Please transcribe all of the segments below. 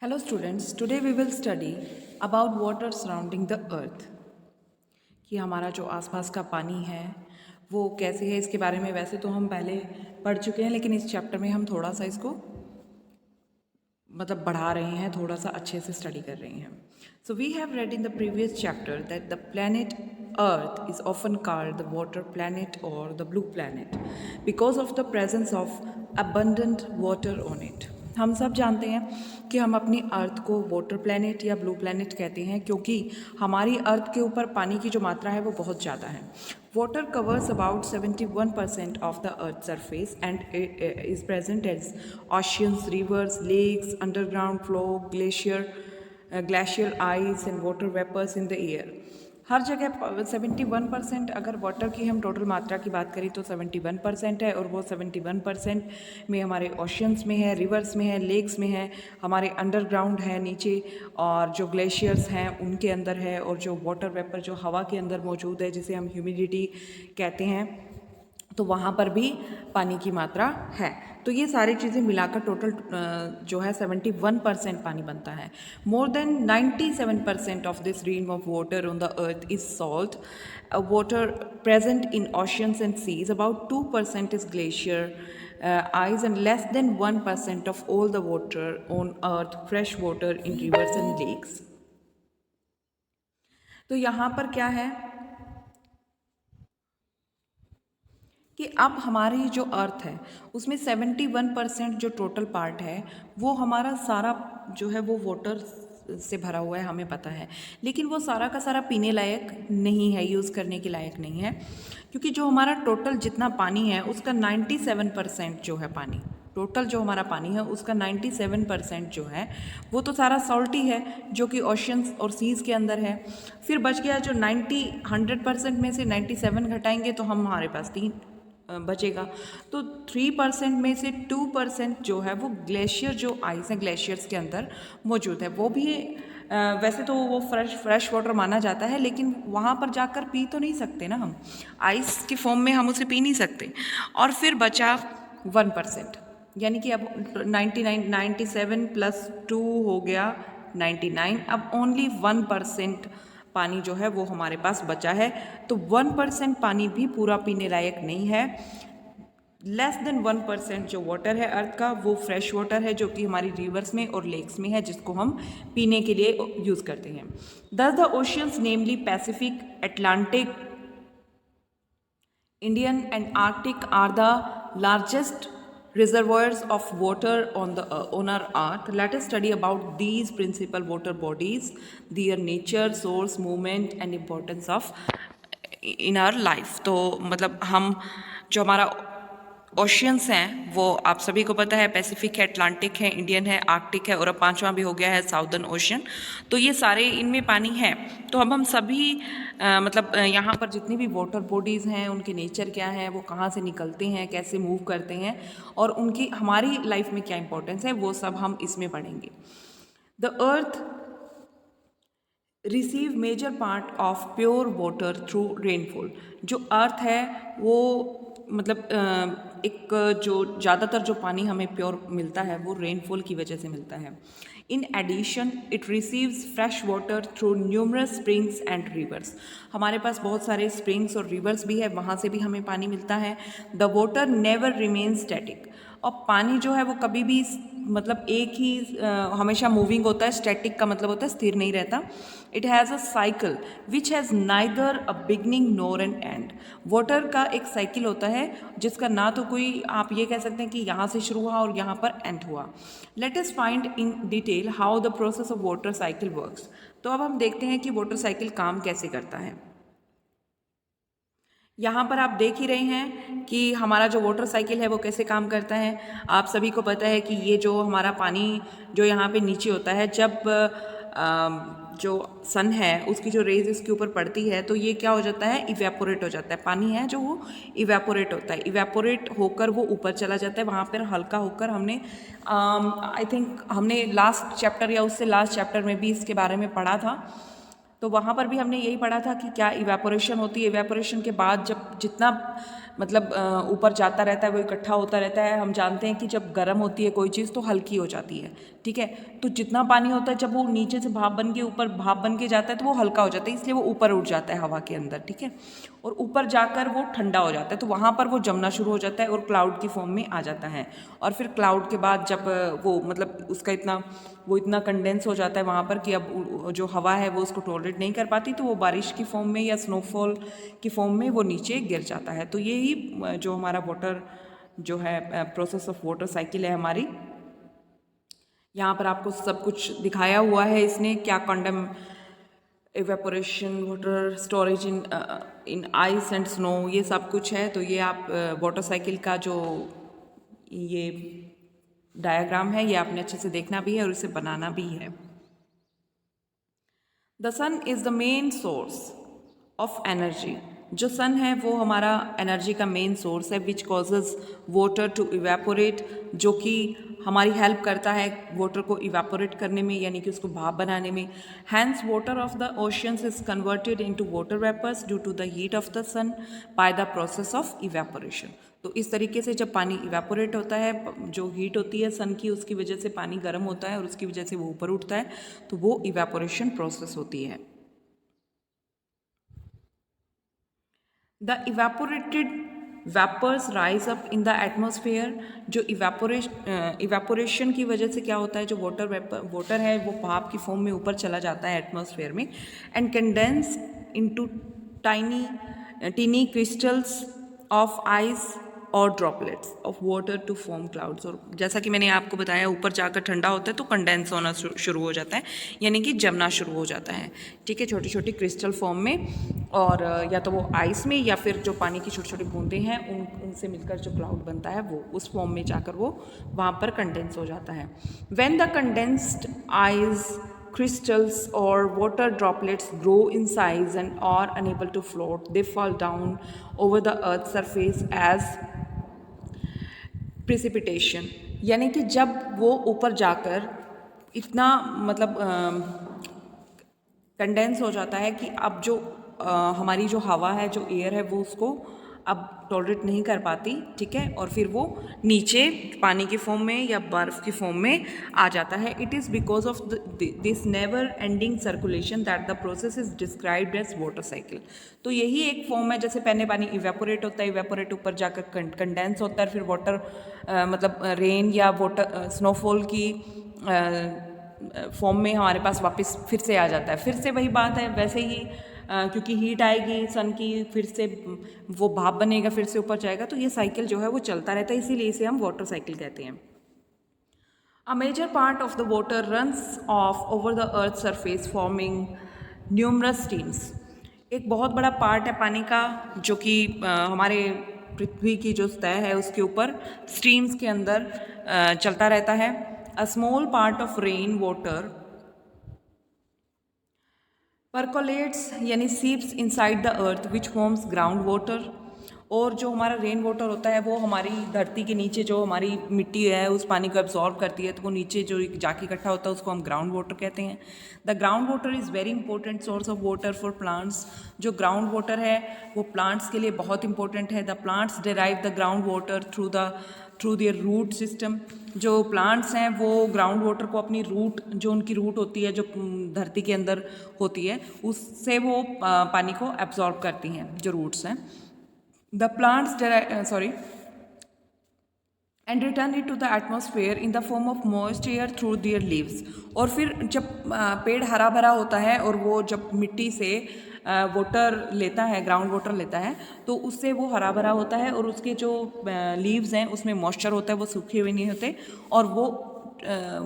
Hello students, today we will study about water surrounding the earth कि हमारा जो आसपास का पानी है वो कैसे है। इसके बारे में वैसे तो हम पहले पढ़ चुके हैं, लेकिन इस चैप्टर में हम थोड़ा सा इसको बढ़ा रहे हैं, थोड़ा सा अच्छे से स्टडी कर रहे हैं। So we have read in the previous chapter that the planet earth is often called the water planet और the blue planet because of the presence of abundant water on it. हम सब जानते हैं कि हम अपनी अर्थ को water planet या ब्लू प्लैनेट कहते हैं क्योंकि हमारी अर्थ के ऊपर पानी की जो मात्रा है वो बहुत ज़्यादा है। Water covers about 71% of the Earth's surface and is present as oceans, rivers, lakes, underground flow, glacial ice and water vapors in the air. हर जगह 71%, अगर वाटर की हम टोटल मात्रा की बात करें तो 71% है, और वो 71% में हमारे ओशंस में है, रिवर्स में है, लेक्स में है, हमारे अंडरग्राउंड है नीचे, और जो ग्लेशियर्स हैं उनके अंदर है, और जो वाटर वेपर जो हवा के अंदर मौजूद है जिसे हम ह्यूमिडिटी कहते हैं, तो वहाँ पर भी पानी की मात्रा है। तो ये सारी चीज़ें मिलाकर टोटल जो है 71% पानी बनता है। More than 97% of this rain of water on the earth is salt water present in oceans and seas. About 2% is glacier ice and less than 1% of all the water on earth fresh water in rivers and lakes। तो यहाँ पर क्या है कि अब हमारी जो earth है उसमें 71% जो टोटल पार्ट है वो हमारा सारा जो है वो वाटर से भरा हुआ है, हमें पता है, लेकिन वो सारा का सारा पीने लायक नहीं है, यूज़ करने के लायक नहीं है, क्योंकि जो हमारा टोटल जितना पानी है उसका 97% जो है पानी, टोटल जो हमारा पानी है उसका 97% जो है वो तो सारा सॉल्टी है जो कि ओशंस और सीज़ के अंदर है। फिर बच गया जो 100% में से 97 घटाएंगे तो हमारे पास 3 बचेगा। तो 3% में से 2% जो है वो ग्लेशियर जो आइस है ग्लेशियर्स के अंदर मौजूद है। वो भी वैसे तो वो फ्रेश वाटर माना जाता है, लेकिन वहाँ पर जाकर पी तो नहीं सकते ना हम, आइस के फॉर्म में हम उसे पी नहीं सकते। और फिर बचा 1%, यानी कि अब 97 प्लस 2 हो गया 99। अब ओनली 1% पानी जो है वो हमारे पास बचा है। तो 1% पानी भी पूरा पीने लायक नहीं है। लेस देन 1% जो वाटर है अर्थ का वो फ्रेश वाटर है जो कि हमारी रिवर्स में और लेक्स में है, जिसको हम पीने के लिए यूज़ करते हैं। Thus the oceans namely Pacific, Atlantic, Indian and Arctic are the largest reservoirs of water on our earth. Let us study about these principal water bodies, their nature, source, movement and importance of in our life। तो हम जो हमारा oceans हैं वो आप सभी को पता है, पैसिफिक है, अटलांटिक है, इंडियन है, आर्कटिक है, और अब 5वां भी हो गया है साउदर्न ओशियन। तो ये सारे इनमें पानी है। तो अब हम सभी यहाँ पर जितनी भी वाटर बॉडीज़ हैं उनके नेचर क्या है, वो कहाँ से निकलते हैं, कैसे मूव करते हैं, और उनकी हमारी लाइफ में क्या इंपॉर्टेंस है, वो सब हम इसमें पढ़ेंगे। The earth receive major part of pure water through rainfall. जो अर्थ है वो एक जो ज़्यादातर जो पानी हमें प्योर मिलता है वो रेनफॉल की वजह से मिलता है। In addition it receives fresh water through numerous springs and rivers. हमारे पास बहुत सारे स्प्रिंग्स और रिवर्स भी है, वहाँ से भी हमें पानी मिलता है। The water never remain static. और पानी जो है वो कभी भी एक ही हमेशा मूविंग होता है। स्टैटिक का मतलब होता है स्थिर नहीं रहता। It has a cycle which has neither a beginning nor an end. Water का एक साइकिल होता है जिसका ना तो कोई आप ये कह सकते हैं कि यहाँ से शुरू हुआ और यहाँ पर एंड हुआ। Let us find in detail how the process of water cycle works. तो अब हम देखते हैं कि वाटर साइकिल काम कैसे करता है। यहाँ पर आप देख ही रहे हैं कि हमारा जो वाटर साइकिल है वो कैसे काम करता है। आप सभी को पता है कि ये जो हमारा पानी जो यहाँ पे नीचे होता है, जब जो सन है उसकी जो रेज इसके ऊपर पड़ती है तो ये क्या हो जाता है, इवेपोरेट हो जाता है। पानी है जो वो इवेपोरेट होता है, इवेपोरेट होकर वो ऊपर चला जाता है। वहाँ पर हल्का होकर हमने आई थिंक हमने लास्ट चैप्टर या उससे लास्ट चैप्टर में भी इसके बारे में पढ़ा था। तो वहाँ पर भी हमने यही पढ़ा था कि क्या इवेपोरेशन होती है। इवेपोरेशन के बाद जब जितना मतलब ऊपर जाता रहता है, वो इकट्ठा होता रहता है। हम जानते हैं कि जब गर्म होती है कोई चीज़ तो हल्की हो जाती है, ठीक है। तो जितना पानी होता है जब वो नीचे से भाप बन के ऊपर भाप बन के जाता है तो वो हल्का हो जाता है, इसलिए वो ऊपर उठ जाता है हवा के अंदर, ठीक है। और ऊपर जाकर वो ठंडा हो जाता है, तो वहाँ पर वो जमना शुरू हो जाता है और क्लाउड की फॉर्म में आ जाता है। और फिर क्लाउड के बाद जब वो मतलब उसका इतना कंडेंस हो जाता है वहाँ पर कि अब जो हवा है वो उसको टॉलरेट नहीं कर पाती, तो वो बारिश की फॉर्म में या स्नोफॉल की फॉर्म में वो नीचे गिर जाता है। तो यही जो हमारा वाटर जो है प्रोसेस ऑफ वाटर साइकिल है हमारी। यहाँ पर आपको सब कुछ दिखाया हुआ है इसने, क्या कंडम evaporation, water storage in ice and snow, ये सब कुछ है। तो ये आप वाटर साइकिल का जो ये डायग्राम है ये आपने अच्छे से देखना भी है और इसे बनाना भी है। The sun is the main source of energy. जो सन है वो हमारा एनर्जी का मेन सोर्स है, which causes water to evaporate, जो कि हमारी हेल्प करता है वाटर को इवेपोरेट करने में, यानी कि उसको भाप बनाने में। Hence water of the oceans is converted into water vapours due to the heat of the sun by the process of evaporation. तो इस तरीके से जब पानी इवेपोरेट होता है, जो हीट होती है सन की उसकी वजह से पानी गर्म होता है और उसकी वजह से वो ऊपर उठता है, तो वो इवेपोरेशन प्रोसेस होती है। The evaporated vapours rise up in the atmosphere. जो इवेपोरेशन की वजह से क्या होता है, जो वाटर है वो भाप की फॉर्म में ऊपर चला जाता है एटमोसफेयर में, and condense into tiny crystals of ice और droplets of water to form clouds. और जैसा कि मैंने आपको बताया ऊपर जाकर ठंडा होता है तो कंडेंस होना शुरू हो जाता है, यानी कि जमना शुरू हो जाता है, ठीक है, छोटी छोटी क्रिस्टल फॉर्म में। और या तो वो आइस में या फिर जो पानी की छोटी छोटी बूंदें हैं उनसे मिलकर जो क्लाउड बनता है वो उस फॉर्म में जाकर वो वहाँ पर कंडेंस हो जाता है। When the condensed ice crystals or water droplets grow in size and are unable to float, they fall down over the earth's surface as precipitation। यानी कि जब वो ऊपर जाकर इतना मतलब कंडेंस हो जाता है कि अब जो हमारी जो हवा है, जो एयर है, वो उसको अब टॉलरेट नहीं कर पाती, ठीक है, और फिर वो नीचे पानी की फॉर्म में या बर्फ़ की फॉर्म में आ जाता है। It is because of this never ending circulation that the process is described as water cycle. तो यही एक फॉर्म है, जैसे पहले पानी इवेपोरेट होता है, इवेपोरेट ऊपर जाकर कंडेंस होता है, फिर वाटर मतलब रेन या वाटर स्नोफॉल की फॉर्म में हमारे पास वापस फिर से आ जाता है। फिर से वही बात है, वैसे ही क्योंकि हीट आएगी सन की, फिर से वो भाप बनेगा, फिर से ऊपर जाएगा, तो ये साइकिल जो है वो चलता रहता है, इसीलिए इसे हम वाटर साइकिल कहते हैं। A major part of the water runs off over the earth surface forming numerous streams. एक बहुत बड़ा पार्ट है पानी का जो कि हमारे पृथ्वी की जो सतह है उसके ऊपर स्ट्रीम्स के अंदर चलता रहता है। A small part of rain water percolates यानी seeps inside the earth which forms ground water. और जो हमारा रेन वाटर होता है वो हमारी धरती के नीचे जो हमारी मिट्टी है उस पानी को एब्जॉर्ब करती है, तो वो नीचे जो जाके इकट्ठा होता है उसको हम ग्राउंड वाटर कहते हैं। The ground water is very important source of water for plants. जो ग्राउंड वाटर है वो प्लांट्स के लिए बहुत इंपॉर्टेंट है। The plants derive the ground water through their root system. जो प्लांट्स हैं वो ग्राउंड वाटर को अपनी रूट, जो उनकी रूट होती है जो धरती के अंदर होती है, उससे वो पानी को एब्जॉर्ब करती हैं, जो रूट्स हैं। The plants and return it to the atmosphere in the form of moist air through their leaves. और फिर जब पेड़ हरा भरा होता है और वो जब मिट्टी से वाटर लेता है, ग्राउंड वाटर लेता है, तो उससे वो हरा भरा होता है और उसके जो लीव्स हैं उसमें मॉइस्चर होता है, वो सूखे हुए नहीं होते, और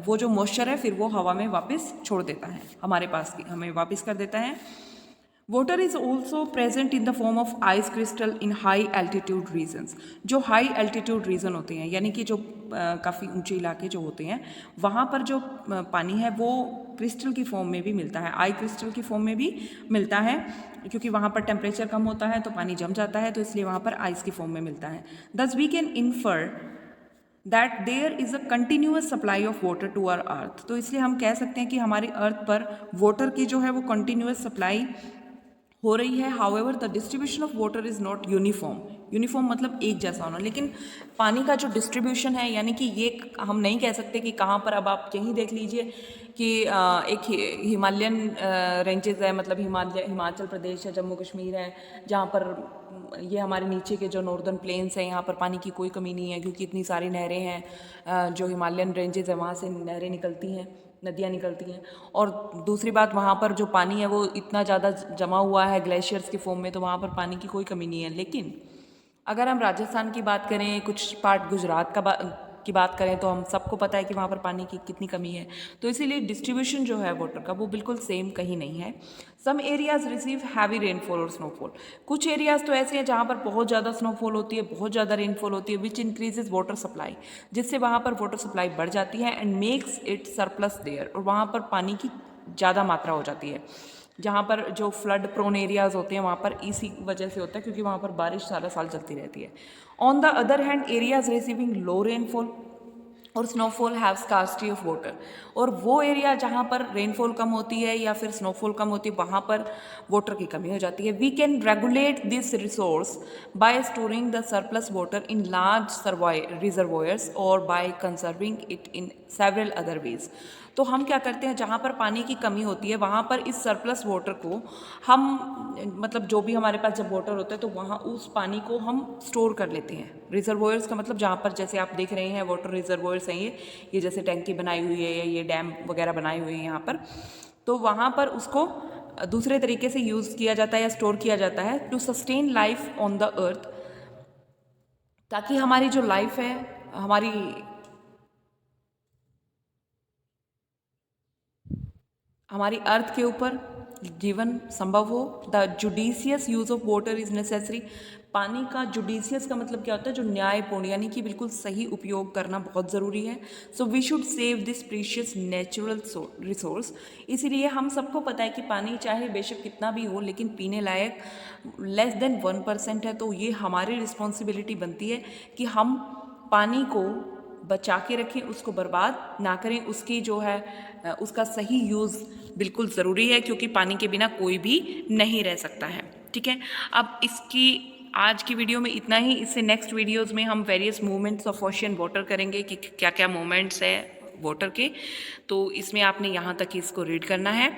वो जो मॉइस्चर है फिर वो हवा में वापस छोड़ देता है, हमारे पास हमें वापस कर देता है। Water is also present in the form of ice crystal in high altitude regions. जो हाई एल्टीट्यूड रीजन होते हैं, यानी कि जो काफ़ी ऊंचे इलाके जो होते हैं, वहाँ पर जो पानी है वो क्रिस्टल की फॉर्म में भी मिलता है, आई क्रिस्टल की फॉर्म में भी मिलता है, क्योंकि वहाँ पर टेम्परेचर कम होता है तो पानी जम जाता है, तो इसलिए वहाँ पर आइस की फॉर्म में मिलता है। Thus we can infer that there is a continuous supply of water to our earth. तो इसलिए हम कह सकते हैं कि हमारी अर्थ पर वाटर की जो है वो कंटिन्यूअस सप्लाई हो रही है। However the distribution of water is not uniform. Uniform मतलब एक जैसा होना, लेकिन पानी का जो डिस्ट्रीब्यूशन है, यानी कि ये हम नहीं कह सकते कि कहाँ पर। अब आप यहीं देख लीजिए कि एक हिमालयन रेंजेस है, मतलब हिमाचल प्रदेश है, जम्मू कश्मीर है, जहाँ पर ये हमारे नीचे के जो नॉर्दर्न प्लेन्स हैं, यहाँ पर पानी की कोई कमी नहीं है, क्योंकि इतनी सारी नहरें हैं। जो हिमालयन रेंजेस है वहाँ से नहरें निकलती हैं, नदियाँ निकलती हैं। और दूसरी बात, वहाँ पर जो पानी है वो इतना ज़्यादा जमा हुआ है ग्लेशियर्स के फॉर्म में, तो वहाँ पर पानी की कोई कमी नहीं है। लेकिन अगर हम राजस्थान की बात करें, कुछ पार्ट गुजरात की बात करें, तो हम सबको पता है कि वहाँ पर पानी की कितनी कमी है। तो इसीलिए डिस्ट्रीब्यूशन जो है वाटर का वो बिल्कुल सेम कहीं नहीं है। Some areas receive heavy rainfall और स्नोफॉल। कुछ एरियाज तो ऐसे हैं जहाँ पर बहुत ज़्यादा स्नोफॉल होती है, बहुत ज़्यादा रेनफॉल होती है, विच इंक्रीजेज वाटर सप्लाई, जिससे वहाँ पर वाटर सप्लाई बढ़ जाती है and makes it surplus there, और वहाँ पर पानी की ज़्यादा मात्रा हो जाती है। जहाँ पर जो फ्लड प्रोन एरियाज होते हैं वहाँ पर इसी वजह से होता है, क्योंकि वहाँ पर बारिश सारा साल चलती रहती है। On the other hand, areas receiving low rainfall और snowfall have scarcity of water, और वो एरिया जहाँ पर रेनफॉल कम होती है या फिर स्नोफॉल कम होती है, वहाँ पर वाटर की कमी हो जाती है। We can regulate this resource by storing the surplus water in large reservoirs और by conserving it in several other ways. तो हम क्या करते हैं, जहाँ पर पानी की कमी होती है वहाँ पर इस सरप्लस वाटर को हम, मतलब जो भी हमारे पास जब वाटर होता है तो वहाँ उस पानी को हम स्टोर कर लेते हैं। रिजर्वोयर्स का मतलब जहाँ पर, जैसे आप देख रहे हैं वाटर रिजर्वोयर्स हैं ये जैसे टैंकी बनाई हुई है या ये डैम वगैरह बनाए हुए हैं यहाँ पर, तो वहाँ पर उसको दूसरे तरीके से यूज़ किया जाता है या स्टोर किया जाता है to sustain life on the earth, ताकि हमारी जो लाइफ है, हमारी अर्थ के ऊपर जीवन संभव हो। The judicious use of water is necessary. पानी का जुडिशियस का मतलब क्या होता है, जो न्यायपूर्ण, यानी कि बिल्कुल सही उपयोग करना बहुत ज़रूरी है। So we should save this precious natural resource. इसीलिए हम सबको पता है कि पानी चाहे बेशक कितना भी हो, लेकिन पीने लायक लेस देन 1% है, तो ये हमारी रिस्पॉन्सिबिलिटी बनती है कि हम पानी को बचा के रखें, उसको बर्बाद ना करें। उसकी जो है उसका सही यूज़ बिल्कुल ज़रूरी है, क्योंकि पानी के बिना कोई भी नहीं रह सकता है। ठीक है, अब इसकी आज की वीडियो में इतना ही। इससे नेक्स्ट वीडियोज़ में हम various movements of ocean water करेंगे कि क्या क्या मूवमेंट्स है वाटर के। तो इसमें आपने यहाँ तक ही इसको रीड करना है।